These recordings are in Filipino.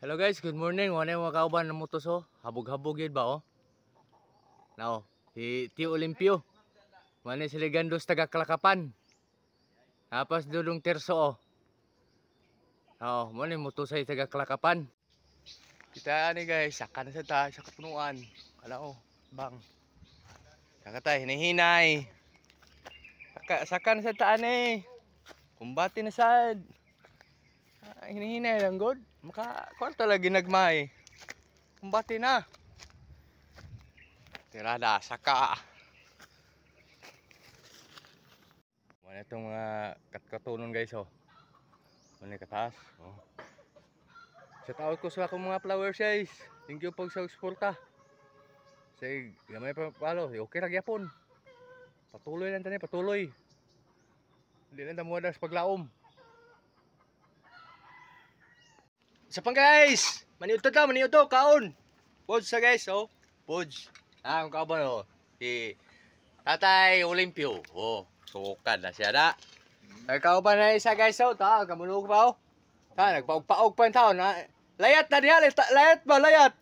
Hello guys, good morning. Wala mga kauban ng motos oh. Habog-habog yun ba oh. Now, si Tio Olimpio. Wala sila gandos taga Kalakapan. Tapos dulong terso oh. Oh, wala motos ay taga Kalakapan. Kita ni guys, saka na sa ta, sa kapunuan. Ala oh, bang. Saka tayo, hinihinay. Saka na sa taan eh. Kumbati na sad. Hinihinay lang god. Maka kwarta lagi nagmay. Kumbati na. Tirada saka. Mana itong mga katunon guys oh. Mana kataas oh. Shout out ko sa akong mga flowers guys. Thank you pag sa suporta. Say gamay pa palo, okay ra gyapon. Patuloy lang tani, patuloy. Hindi lang tamo das paglaom. Isa pang guys, maniud to kaon. Pods sa guys oh. Pods. Ang kaban oh. Si Tatay Olimpio. Oh, sukad na siya da. Ikaw pa na isa guys oh. Ta, kamunog pa oh. Ta, nagpaog-paog pa yung tao na. Layat na diha, layat ba, layat.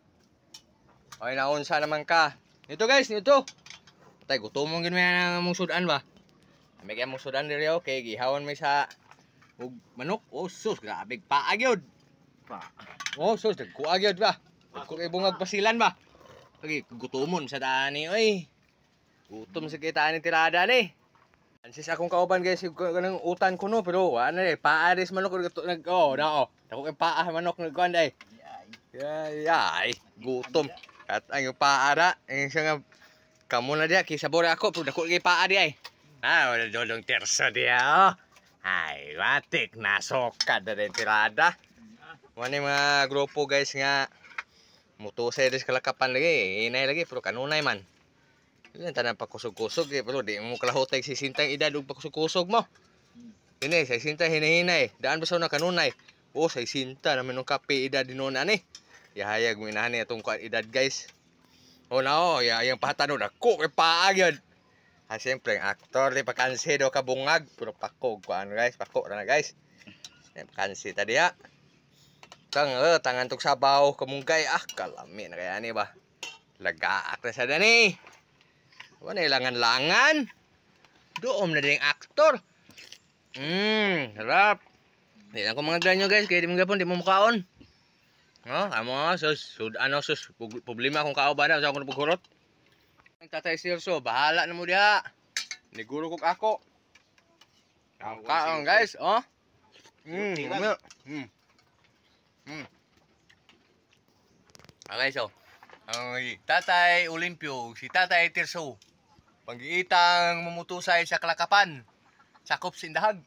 Okay, naunsa naman ka. Nito guys, nito. Tay, gutomong gid may mong sudan ba. May kay mong sudan diri okay, gihawan may sa manok. Oh, sus, grabe paag yun. Oh, sus, nagkuag yun ba. Kung ibungag pasilan ba. Lagi, gutomon sa dani, oy. Gutom sa kita ni tirada ni. Ansis akong kauban guys, kanang utan ko no, pero ano eh, paaris manok nag oh, na oh. Dako kay paa manok nagkuan dai. Yay, gutom. At ang paara, ang siya nga kamo na dia kisabore ako, pero dako kay paa di ay. Ah, wala dodong terso dia oh. Ay, watik nasokad na rin tirada. Wala mga grupo guys nga mutusay des Kalakapan lagi, inay lagi pero kanunay man. Yan tanan pa kusog-kusog eh, pero di mo kalahotay si sintang edad ug pakusog-kusog mo. Ini sa sinta hinahinay, daan ba sa na kanunay? Oh, sa sinta naman ng kape edad dinon ani. Yahayag mo inahan atong edad guys. Oh na oh, yang patano dako kay paag yun. Ha siyempre ang aktor di pa kansedo kabungag, pero pakog ko ano guys, pako na guys. Kansi ta diha. Tangan tuk sabaw kamunggay kalami na kaya ni ba. Lagaak na sa dani. Wala ilangan-langan. Doom na din aktor. Harap. Hindi lang ko mga ganyo guys. Kaya di mo gapon, di mo mukaon. No, amo, sus, problema akong kao ba na. Sa akong napughurot. Ang tatay Sirso, bahala na mo diha. Niguro kong ako. Ang kaon guys, oh. Okay, so. Ang Tatay Olimpio, si Tatay Tirso. Pag-iitang mumutusay sa Kalakapan, sakop sindahag.